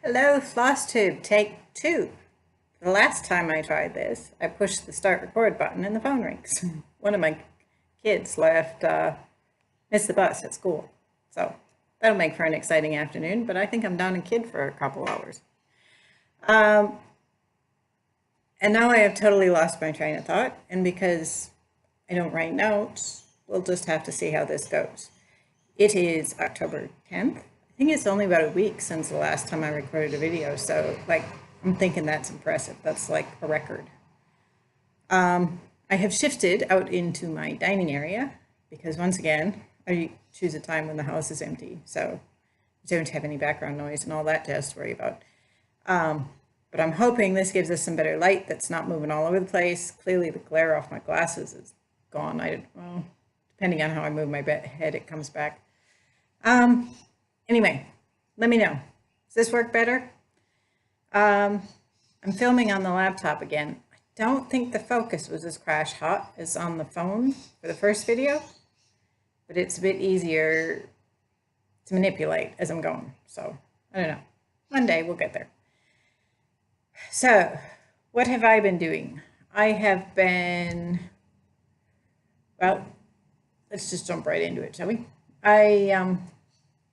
Hello, Flosstube, take two. The last time I tried this, I pushed the start record button and the phone rings. One of my kids missed the bus at school. So that'll make for an exciting afternoon, but I think I'm down a kid for a couple hours. Um, and now I have totally lost my train of thought, and because I don't write notes, we'll just have to see how this goes. It is October 10th. I think it's only about a week since the last time I recorded a video, so I'm thinking that's impressive. That's like a record. I have shifted out into my dining area because once again, I choose a time when the house is empty, so I don't have any background noise and all that jazz to worry about. But I'm hoping this gives us some better light that's not moving all over the place. Clearly the glare off my glasses is gone. Well, depending on how I move my head, it comes back. Anyway, let me know. Does this work better? I'm filming on the laptop again. I don't think the focus was as crash hot as on the phone for the first video, but it's a bit easier to manipulate as I'm going. So I don't know. One day we'll get there. So what have I been doing? I have been, well, let's just jump right into it, shall we? I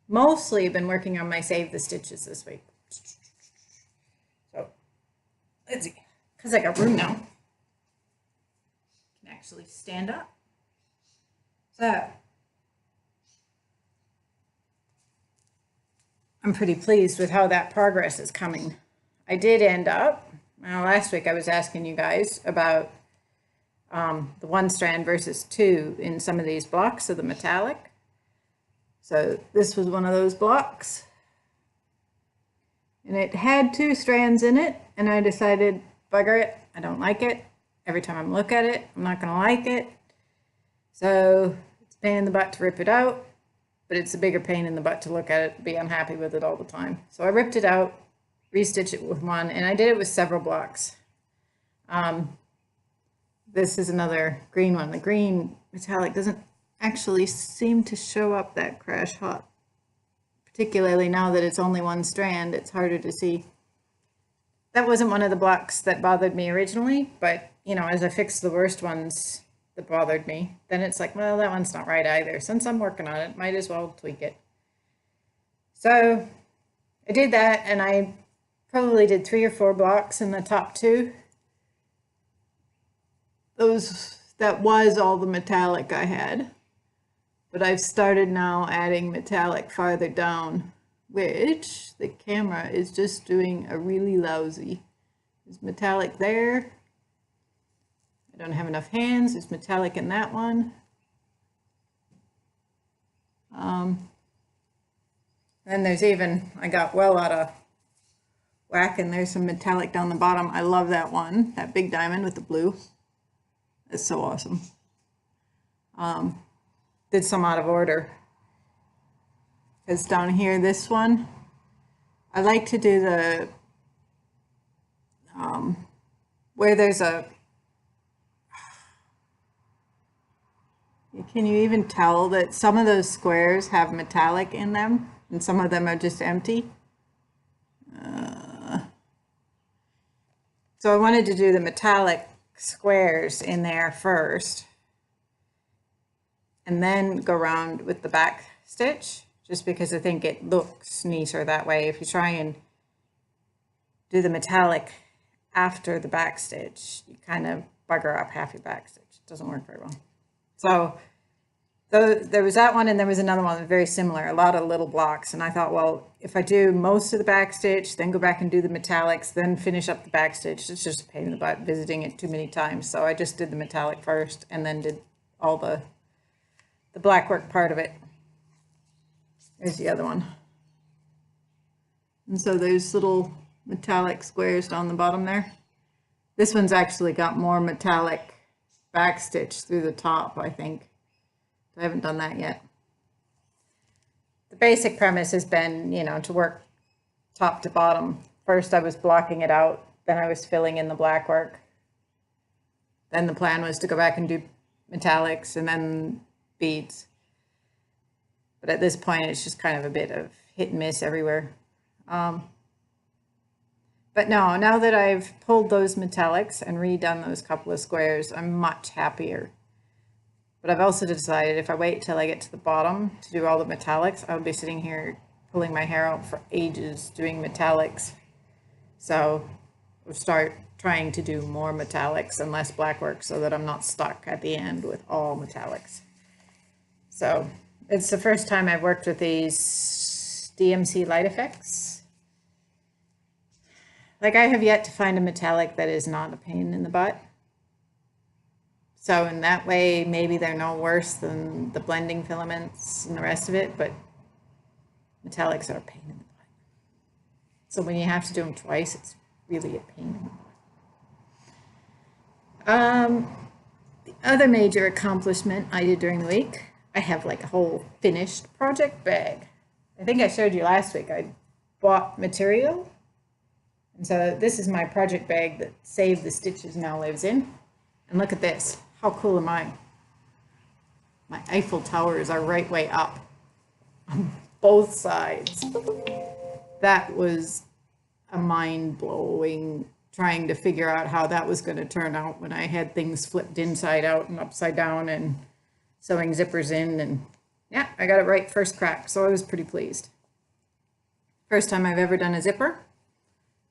mostly been working on my Save the Stitches this week. So let's see, because I got room now. I can actually stand up. So I'm pretty pleased with how that progress is coming. I did end up, well, last week I was asking you guys about the one strand versus two in some of these blocks of the metallic. So this was one of those blocks. And it had two strands in it, and I decided, bugger it, I don't like it. Every time I look at it, I'm not gonna like it. So it's a pain in the butt to rip it out, but it's a bigger pain in the butt to look at it, be unhappy with it all the time. So I ripped it out, restitched it with one, and I did it with several blocks. This is another green one. The green metallic doesn't actually seem to show up that crash hot, particularly now that it's only one strand. It's harder to see. That wasn't one of the blocks that bothered me originally, but you know, as I fixed the worst ones that bothered me, then it's like, well, that one's not right either. Since I'm working on it, might as well tweak it. So I did that, and I probably did 3 or 4 blocks in the top two. That was all the metallic I had, but I've started now adding metallic farther down, which the camera is just doing a really lousy. There's metallic there. I don't have enough hands. There's metallic in that one. Then there's even, I got well out of whack, and there's some metallic down the bottom. I love that one, that big diamond with the blue. It's so awesome. Did some out of order. Because down here, this one, I like to do the, where there's a, can you even tell that some of those squares have metallic in them and some of them are just empty? So I wanted to do the metallic squares in there first and then go around with the back stitch, just because I think it looks neater that way. If you try and do the metallic after the back stitch, you kind of bugger up half your back stitch. It doesn't work very well. So there was that one, and there was another one very similar, a lot of little blocks. And I thought, well, if I do most of the back stitch, then go back and do the metallics, then finish up the back stitch, it's just a pain in the butt visiting it too many times. So I just did the metallic first and then did all the black work part of it. There's the other one. And so there's little metallic squares down the bottom there. This one's actually got more metallic back stitch through the top, I think. I haven't done that yet. The basic premise has been, you know, to work top to bottom. First I was blocking it out, then I was filling in the black work. Then the plan was to go back and do metallics and then beads. But at this point, it's just kind of a bit of hit and miss everywhere. But no, now that I've pulled those metallics and redone those couple of squares, I'm much happier. But I've also decided if I wait till I get to the bottom to do all the metallics, I'll be sitting here pulling my hair out for ages doing metallics. So I'll start trying to do more metallics and less black work so that I'm not stuck at the end with all metallics. So it's the first time I've worked with these DMC light effects. Like, I have yet to find a metallic that is not a pain in the butt. So in that way, maybe they're no worse than the blending filaments and the rest of it, but metallics are a pain in the butt. So when you have to do them twice, it's really a pain in the butt. The other major accomplishment I did during the week, I have like a whole finished project bag. I think I showed you last week. I bought material. And so this is my project bag that Save the Stitches now lives in. And look at this. How cool am I? My Eiffel Towers are right way up on both sides. That was a mind-blowing trying to figure out how that was going to turn out when I had things flipped inside out and upside down and sewing zippers in. And yeah, I got it right first crack. So I was pretty pleased. First time I've ever done a zipper.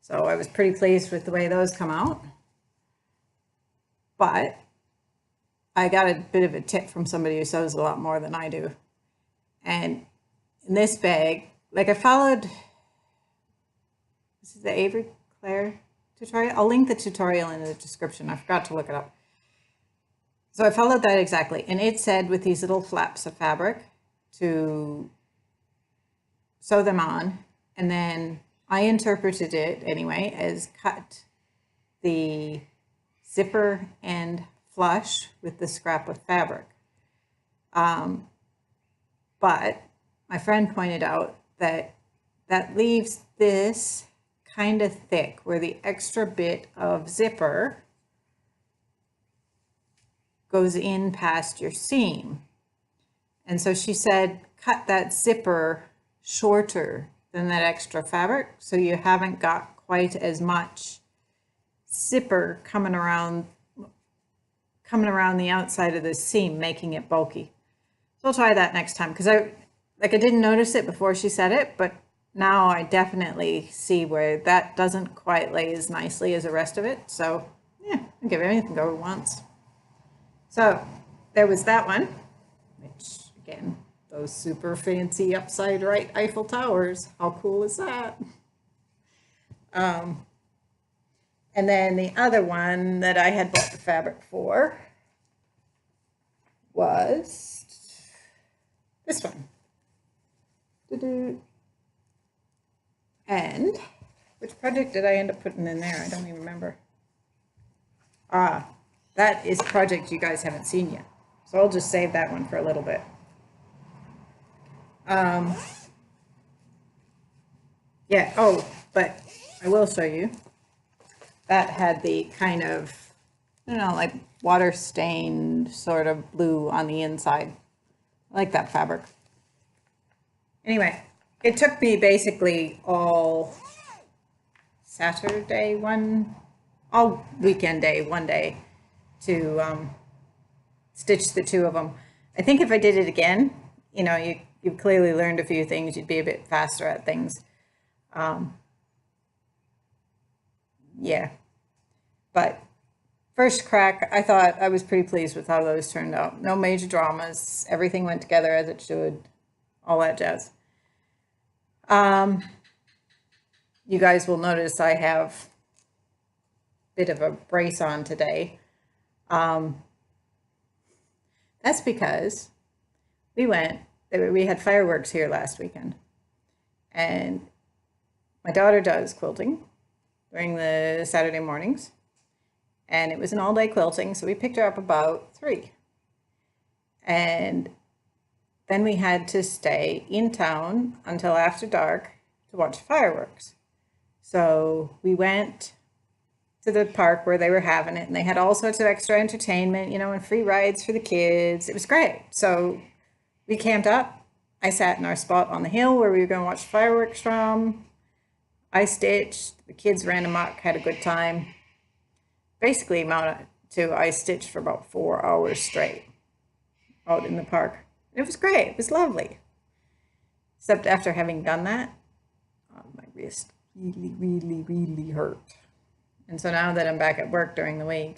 So I was pretty pleased with the way those come out. But I got a bit of a tip from somebody who sews a lot more than I do. And in this bag, like I followed, this is the Avery Claire tutorial. I'll link the tutorial in the description. I forgot to look it up. So I followed that exactly. And it said with these little flaps of fabric to sew them on. And then I interpreted it anyway as cut the zipper end flush with the scrap of fabric. But my friend pointed out that that leaves this kind of thick where the extra bit of zipper goes in past your seam. And so she said, cut that zipper shorter than that extra fabric so you haven't got quite as much zipper coming around the outside of the seam, making it bulky. So I'll try that next time because I didn't notice it before she said it, but now I definitely see where that doesn't quite lay as nicely as the rest of it. So yeah, I'll give everything a go once. So there was that one, which again, those super fancy upside right Eiffel Towers. How cool is that? And then the other one that I had bought the fabric for was this one. And which project did I end up putting in there? I don't even remember. That is a project you guys haven't seen yet. So I'll just save that one for a little bit. Yeah, oh, but I will show you. That had the kind of, I don't know, like water stained sort of blue on the inside. I like that fabric. Anyway, it took me basically all all weekend day, one day to stitch the two of them. I think if I did it again, you know, you've clearly learned a few things, you'd be a bit faster at things. Yeah. But first crack, I thought I was pretty pleased with how those turned out. No major dramas. Everything went together as it should. All that jazz. You guys will notice I have a bit of a brace on today. That's because we had fireworks here last weekend. And my daughter does quilting during the Saturday mornings. And it was an all-day quilting, so we picked her up about 3. And then we had to stay in town until after dark to watch fireworks. So we went to the park where they were having it, and they had all sorts of extra entertainment, you know, and free rides for the kids. It was great. So we camped up. I sat in our spot on the hill where we were going to watch fireworks from. I stitched, the kids ran amok, had a good time. Basically amounted to I stitched for about 4 hours straight out in the park. It was great. It was lovely. Except after having done that, my wrist really hurt. And so now that I'm back at work during the week,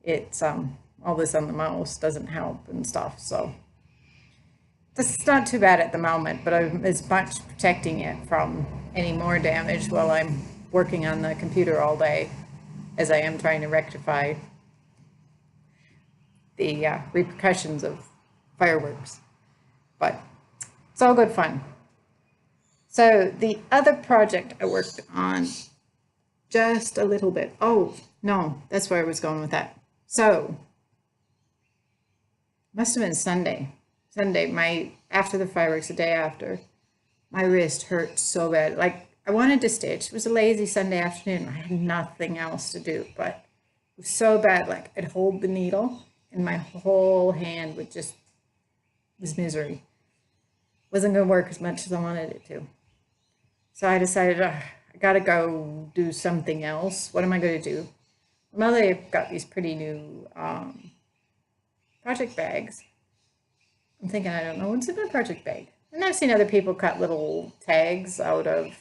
it's all this on the mouse doesn't help and stuff. So this is not too bad at the moment, but I'm as much protecting it from any more damage while I'm working on the computer all day as I am trying to rectify the repercussions of fireworks. But it's all good fun. So the other project I worked on just a little bit. Oh, no, that's where I was going with that. So, must have been Sunday. After the fireworks, the day after, my wrist hurt so bad. Like, I wanted to stitch. It was a lazy Sunday afternoon. I had nothing else to do, but it was so bad. Like, I'd hold the needle and my whole hand would just, it was misery. Wasn't going to work as much as I wanted it to. So I decided, I gotta go do something else. What am I going to do? Well, they've got these pretty new project bags. I'm thinking, I don't know what's in my project bag. And I've seen other people cut little tags out of,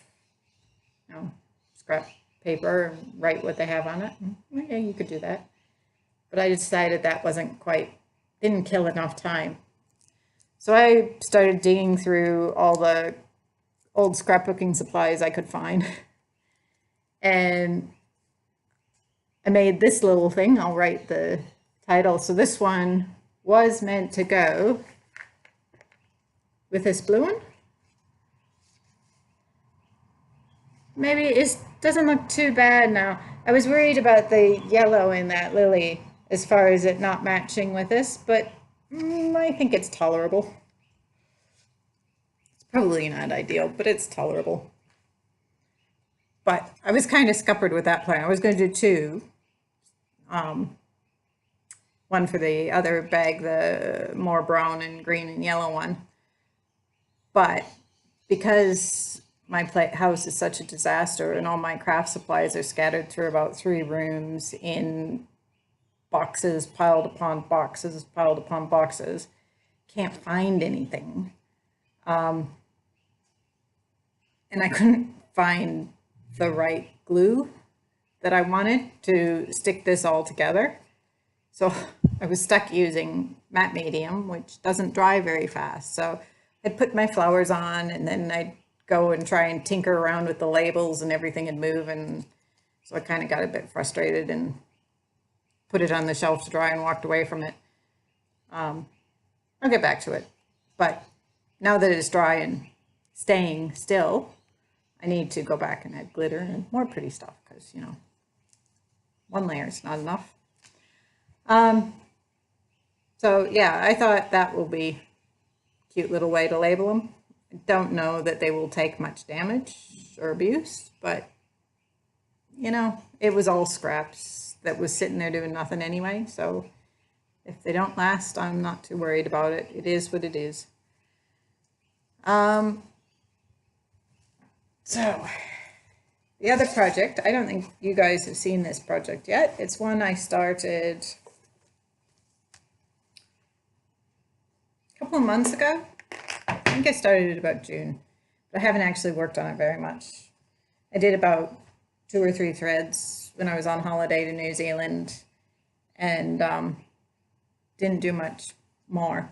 scrap paper and write what they have on it. Yeah, you could do that. But I decided that didn't kill enough time. So I started digging through all the old scrapbooking supplies I could find. And I made this little thing. I'll write the title. So this one was meant to go with this blue one. Maybe it doesn't look too bad now. I was worried about the yellow in that lily as far as it not matching with this, but I think it's tolerable. It's probably not ideal, but it's tolerable. But I was kind of scuppered with that plan. I was going to do two. One for the other bag, the more brown and green and yellow one. But because my house is such a disaster and all my craft supplies are scattered through about 3 rooms in boxes piled upon boxes piled upon boxes, can't find anything. And I couldn't find the right glue that I wanted to stick this all together. So I was stuck using matte medium, which doesn't dry very fast. So I'd put my flowers on and then I'd go and try and tinker around with the labels and everything would move. And so I kind of got a bit frustrated and put it on the shelf to dry and walked away from it. I'll get back to it. But now that it's dry and staying still, I need to go back and add glitter and more pretty stuff because, one layer is not enough. So yeah, I thought that will be a cute little way to label them. I don't know that they will take much damage or abuse, but it was all scraps that was sitting there doing nothing anyway. So if they don't last, I'm not too worried about it. It is what it is. So the other project, I don't think you guys have seen this project yet. It's one I started a couple of months ago. I think I started it about June, but I haven't actually worked on it very much. I did about 2 or 3 threads when I was on holiday to New Zealand and didn't do much more.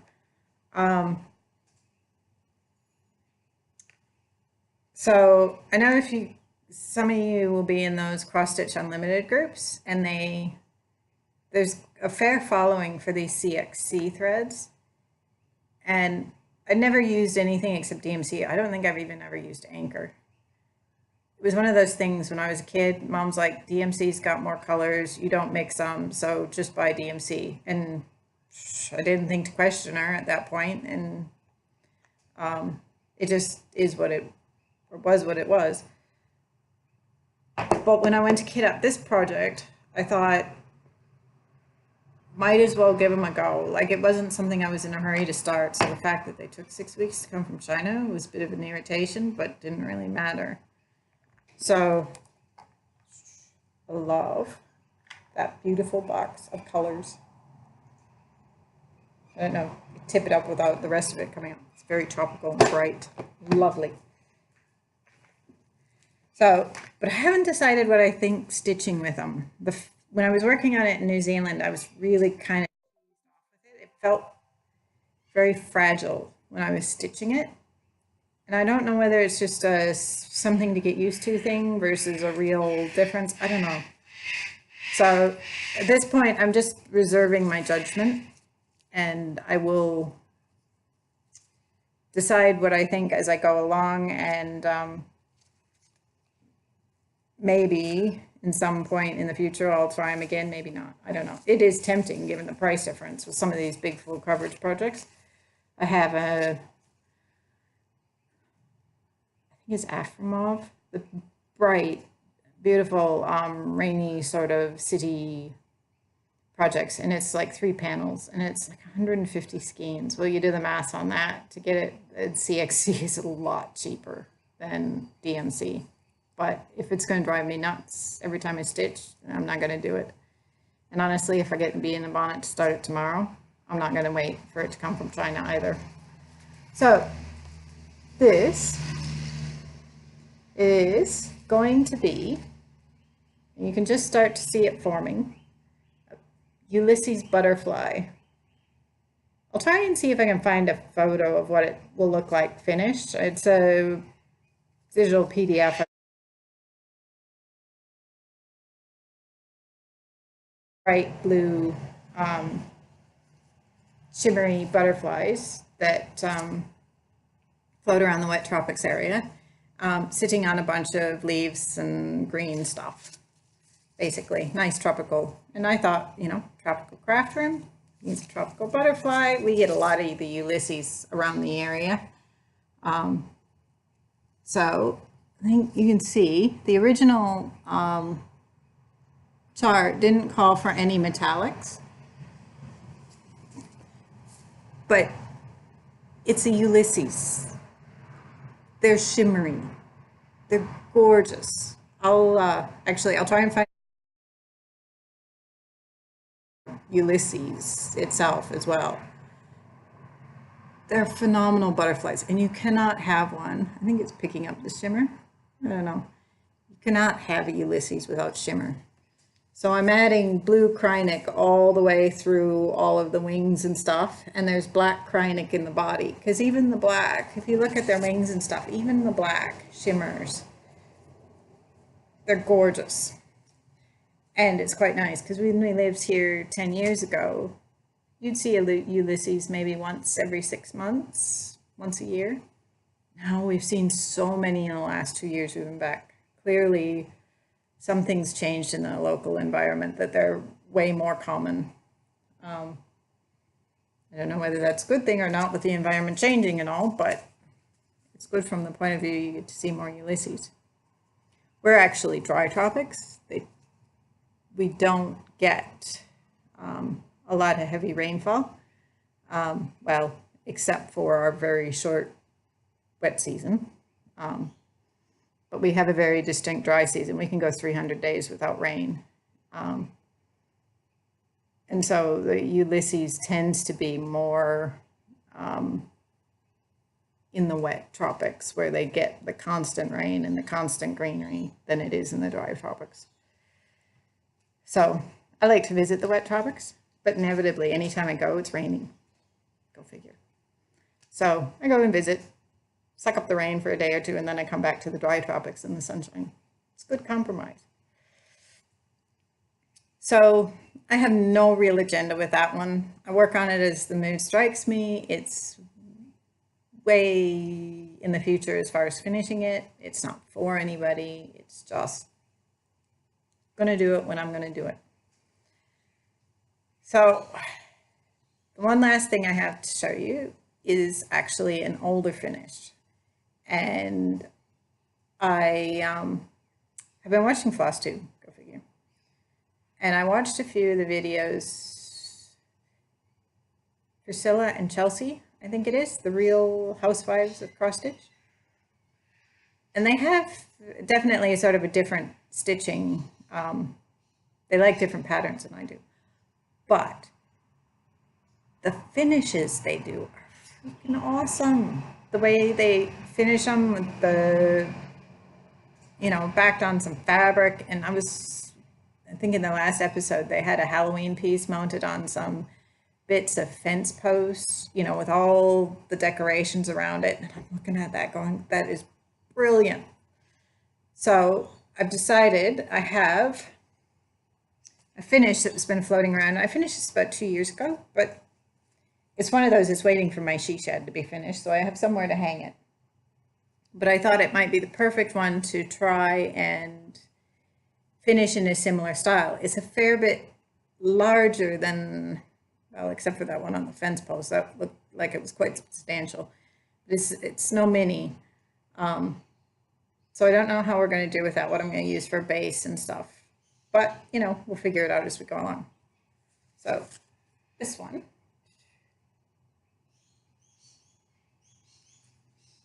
So I know some of you will be in those Cross Stitch Unlimited groups, and there's a fair following for these CXC threads. And I never used anything except DMC. I don't think I've even ever used Anchor. It was one of those things when I was a kid, Mom's like, DMC's got more colors, you don't mix them, so just buy DMC. And I didn't think to question her at that point, and it just is what it was. But when I went to kit up this project, I thought, might as well give them a go. Like, it wasn't something I was in a hurry to start, so the fact that they took 6 weeks to come from China was a bit of an irritation, but didn't really matter. So I love that beautiful box of colors. I don't know, tip it up without the rest of it coming out. It's very tropical and bright. Lovely. So, but I haven't decided what I think stitching with them. When I was working on it in New Zealand, I was really kind of, it felt very fragile when I was stitching it. And I don't know whether it's just something to get used to thing versus a real difference. I don't know. So at this point, I'm just reserving my judgment, and I will decide what I think as I go along, and maybe in some point in the future I'll try them again, maybe not. I don't know. It is tempting given the price difference with some of these big full coverage projects. I have a, I think it's Afromov, the bright, beautiful, rainy sort of city projects, and it's like 3 panels, and it's like 150 skeins. Well, you do the math on that to get it. CXC is a lot cheaper than DMC, but if it's going to drive me nuts every time I stitch, I'm not going to do it. And honestly, if I get Bee in the Bonnet to start it tomorrow, I'm not going to wait for it to come from China either. So this is going to be, and you can just start to see it forming, Ulysses butterfly. I'll try and see if I can find a photo of what it will look like finished. It's a digital PDF. Bright blue, shimmery butterflies that float around the wet tropics area, sitting on a bunch of leaves and green stuff. Basically, nice tropical. And I thought, you know, tropical craft room needs a tropical butterfly. We get a lot of the Ulysses around the area. So I think you can see the original chart didn't call for any metallics, but it's a Ulysses. They're shimmery. They're gorgeous. I'll try and find Ulysses itself as well. They're phenomenal butterflies, and you cannot have one. I think it's picking up the shimmer. I don't know. You cannot have a Ulysses without shimmer. So I'm adding blue Krynic all the way through all of the wings and stuff, and there's black Krynic in the body, because even the black, if you look at their wings and stuff, even the black shimmers. They're gorgeous. And it's quite nice, because when we lived here 10 years ago, you'd see a Ulysses maybe once every 6 months, once a year. Now we've seen so many in the last 2 years we've been back. Clearly, something's changed in the local environment that they're way more common. I don't know whether that's a good thing or not with the environment changing and all, but it's good from the point of view you get to see more Ulysses. We're actually dry tropics. We don't get a lot of heavy rainfall, well, except for our very short wet season. But we have a very distinct dry season. We can go 300 days without rain. And so the Ulysses tends to be more in the wet tropics, where they get the constant rain and the constant greenery, than it is in the dry tropics. So I like to visit the wet tropics, but inevitably anytime I go, it's raining. Go figure. So I go and visit, suck up the rain for a day or two, and then I come back to the dry tropics in the sunshine. It's a good compromise. So I have no real agenda with that one. I work on it as the mood strikes me. It's way in the future as far as finishing it. It's not for anybody. It's just going to do it when I'm going to do it. So the one last thing I have to show you is actually an older finish. And I have been watching Flosstube, go figure. And I watched a few of the videos. Priscilla and Chelsea, I think it is, the Real Housewives of Cross Stitch. And they have definitely a sort of a different stitching. They like different patterns than I do. But the finishes they do are freaking awesome. The way they finish them with the, backed on some fabric. And I think in the last episode, they had a Halloween piece mounted on some bits of fence posts, with all the decorations around it. And I'm looking at that going, that is brilliant. So I've decided I have a finish that's been floating around. I finished this about 2 years ago, but it's one of those that's waiting for my she shed to be finished, so I have somewhere to hang it. But I thought it might be the perfect one to try and finish in a similar style. It's a fair bit larger than, well, except for that one on the fence post. That looked like it was quite substantial. It's no mini. So I don't know how we're going to do with that, what I'm going to use for base and stuff. But, we'll figure it out as we go along. So this one.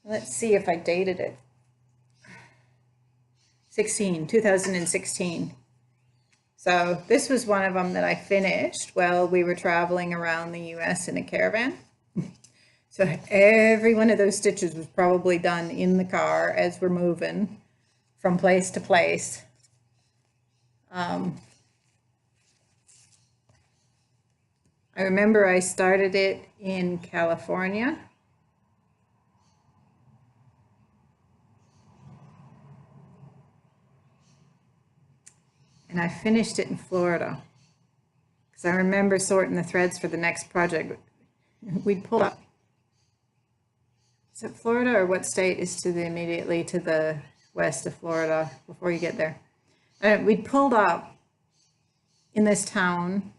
Let's see if I dated it. 2016. So this was one of them that I finished while we were traveling around the US in a caravan. So every one of those stitches was probably done in the car as we're moving from place to place. I remember I started it in California. And I finished it in Florida. Because I remember sorting the threads for the next project. We'd pull up. Is it Florida, or what state is immediately to the west of Florida before you get there? We'd pulled up in this town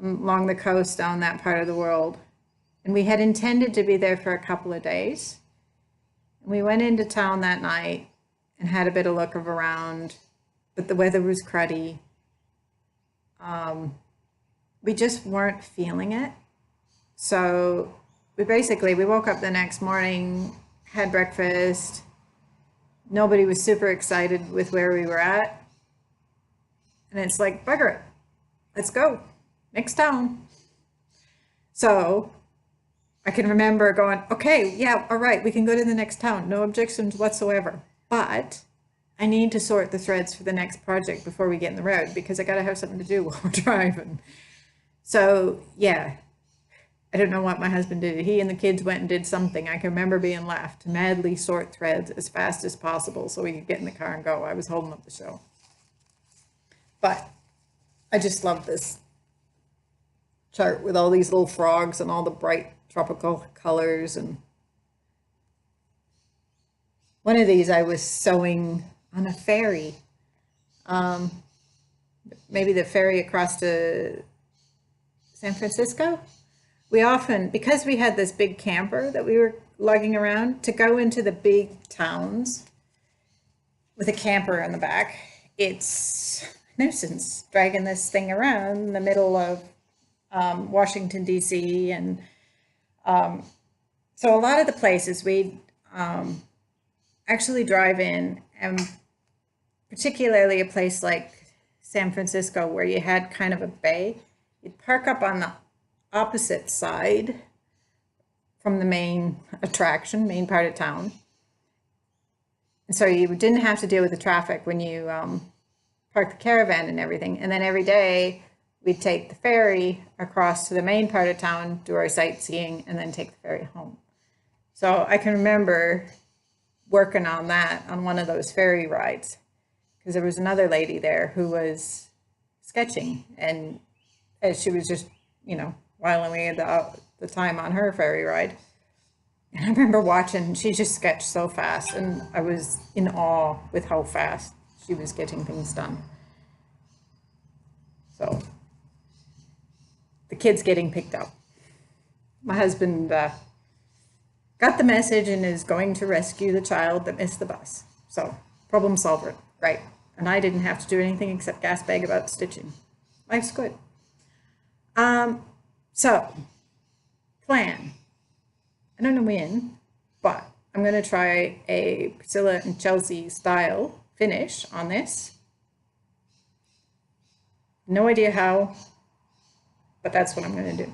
along the coast down that part of the world. And we had intended to be there for a couple of days. And we went into town that night and had a bit of look around, but the weather was cruddy. We just weren't feeling it. So we woke up the next morning, had breakfast. Nobody was super excited with where we were at. And it's like, bugger it, let's go, next town. So I can remember going, okay, yeah, all right, we can go to the next town, no objections whatsoever. But I need to sort the threads for the next project before we get in the road, because I got to have something to do while we're driving. So yeah, I don't know what my husband did. He and the kids went and did something. I can remember being left to madly sort threads as fast as possible so we could get in the car and go. I was holding up the show. But I just love this chart with all these little frogs and all the bright tropical colors. And one of these I was sewing on a ferry. Maybe the ferry across to San Francisco. We often, because we had this big camper that we were lugging around, to go into the big towns with a camper in the back, it's a nuisance dragging this thing around in the middle of Washington, D.C. And so a lot of the places we'd actually drive in, and particularly a place like San Francisco where you had kind of a bay, you'd park up on the opposite side from the main attraction, main part of town. And so you didn't have to deal with the traffic when you park the caravan and everything. And then every day we'd take the ferry across to the main part of town, do our sightseeing, and then take the ferry home. So I can remember working on that on one of those ferry rides, because there was another lady there who was sketching, and as she was just, while we had the time on her ferry ride. And I remember watching, she just sketched so fast, and I was in awe with how fast she was getting things done. So the kid's getting picked up. My husband got the message and is going to rescue the child that missed the bus. So problem solver, right? And I didn't have to do anything except gas bag about stitching. Life's good. So plan. I don't know when, but I'm going to try a Priscilla and Chelsea style finish on this. No idea how, but that's what I'm going to do.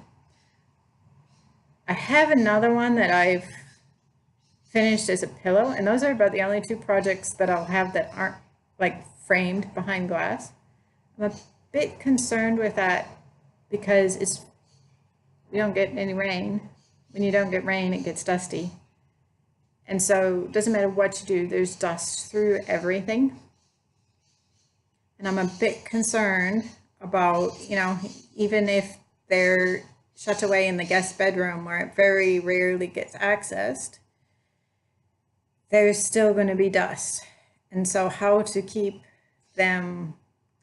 I have another one that I've finished as a pillow, and those are about the only two projects that I'll have that aren't like framed behind glass. I'm a bit concerned with that because we don't get any rain. When you don't get rain, it gets dusty. And so it doesn't matter what you do, there's dust through everything. And I'm a bit concerned about, you know, even if they're shut away in the guest bedroom where it very rarely gets accessed, there's still going to be dust. And so how to keep them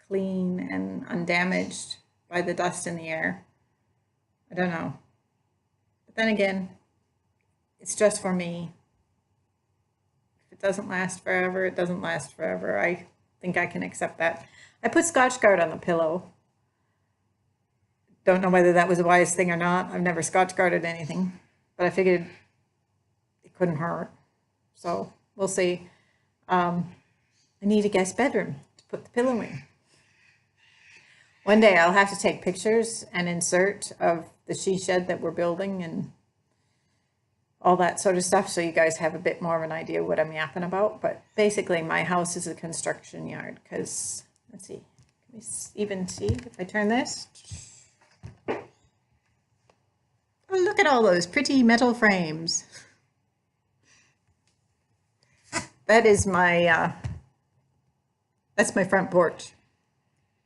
clean and undamaged by the dust in the air, I don't know. But then again, it's just for me. If it doesn't last forever, it doesn't last forever. I think I can accept that. I put Scotchgard on the pillow. Don't know whether that was a wise thing or not. I've never Scotchgarded anything, but I figured it couldn't hurt. So we'll see. I need a guest bedroom to put the pillow in. One day I'll have to take pictures and insert of the she shed that we're building and all that sort of stuff, so you guys have a bit more of an idea what I'm yapping about. But basically my house is a construction yard because, let's see, can we even see if I turn this? Oh, look at all those pretty metal frames. That is my, that's my front porch.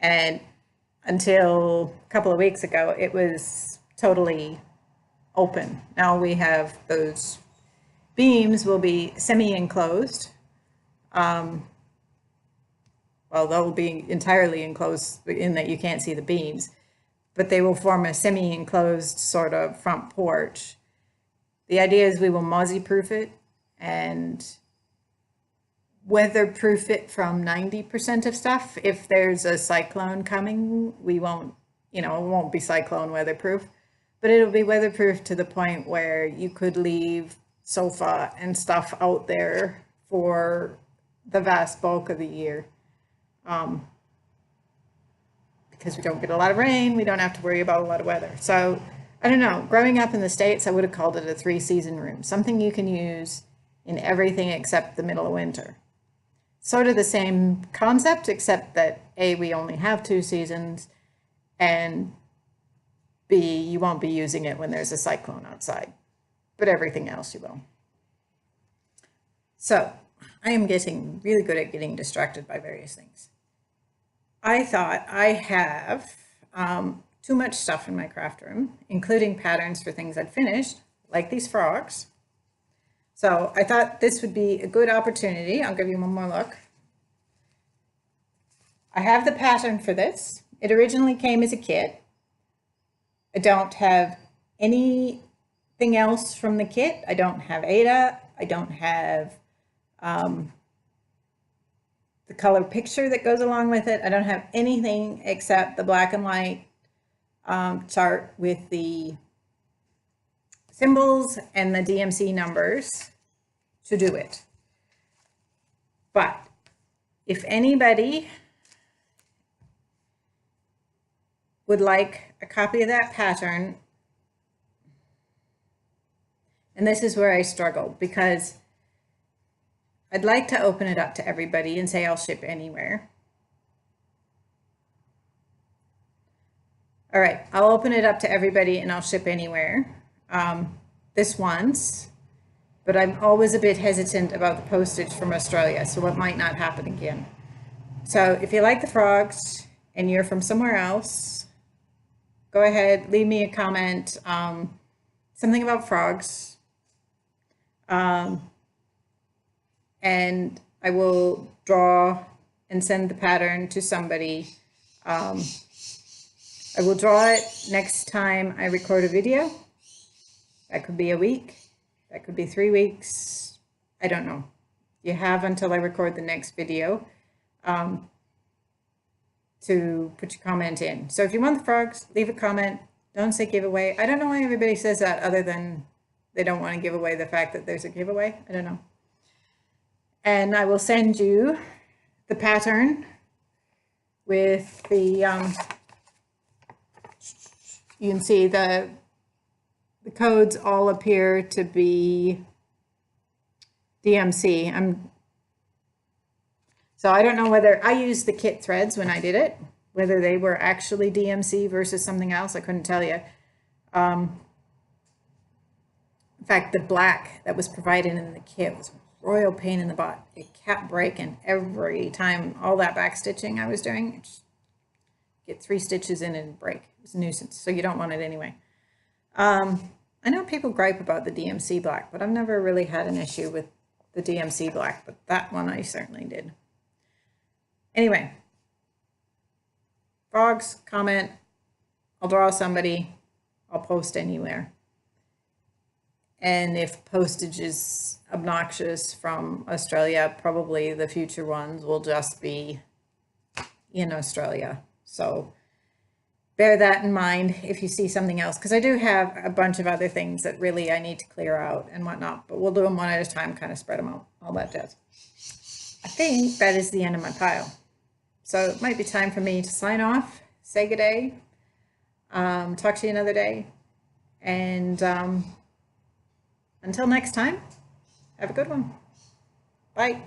And until a couple of weeks ago, it was totally open. Now we have those beams will be semi-enclosed. Well, they'll be entirely enclosed in that you can't see the beams, but they will form a semi-enclosed sort of front porch. The idea is we will mozzie-proof it and weatherproof it from 90% of stuff. If there's a cyclone coming, we won't, you know, it won't be cyclone weatherproof, but it'll be weatherproof to the point where you could leave sofa and stuff out there for the vast bulk of the year. Because we don't get a lot of rain, we don't have to worry about a lot of weather. So I don't know, growing up in the States, I would have called it a 3-season room, something you can use in everything except the middle of winter. Sort of the same concept, except that A, we only have 2 seasons, and B, you won't be using it when there's a cyclone outside, but everything else you will. So I am getting really good at getting distracted by various things. I thought I have too much stuff in my craft room, including patterns for things I'd finished, like these frogs. So I thought this would be a good opportunity. I'll give you one more look. I have the pattern for this. It originally came as a kit. I don't have anything else from the kit. I don't have Ada. I don't have the color picture that goes along with it. I don't have anything except the black and white chart with the symbols and the DMC numbers to do it. But if anybody would like a copy of that pattern, and this is where I struggle, because I'd like to open it up to everybody and say I'll ship anywhere. All right, I'll open it up to everybody and I'll ship anywhere. This once, but I'm always a bit hesitant about the postage from Australia, so it might not happen again. So if you like the frogs and you're from somewhere else, go ahead, leave me a comment, something about frogs, and I will draw and send the pattern to somebody. I will draw it next time I record a video. That could be a week, that could be 3 weeks, I don't know. You have until I record the next video to put your comment in. So if you want the frogs, leave a comment, don't say giveaway. I don't know why everybody says that other than they don't want to give away the fact that there's a giveaway. I don't know. And I will send you the pattern with the, you can see the codes all appear to be DMC. So I don't know whether I used the kit threads when I did it, whether they were actually DMC versus something else. I couldn't tell you. In fact, the black that was provided in the kit was a royal pain in the butt. It kept breaking every time. All that back stitching I was doing, get 3 stitches in and break. It was a nuisance, so you don't want it anyway. I know people gripe about the DMC black, but I've never really had an issue with the DMC black, but that one I certainly did. Anyway, frogs, comment, I'll draw somebody, I'll post anywhere. And if postage is obnoxious from Australia, probably the future ones will just be in Australia. So bear that in mind if you see something else, because I do have a bunch of other things that really I need to clear out and whatnot, but we'll do them one at a time, kind of spread them out, all that jazz. I think that is the end of my pile. So it might be time for me to sign off, say good day, talk to you another day, and until next time, have a good one. Bye.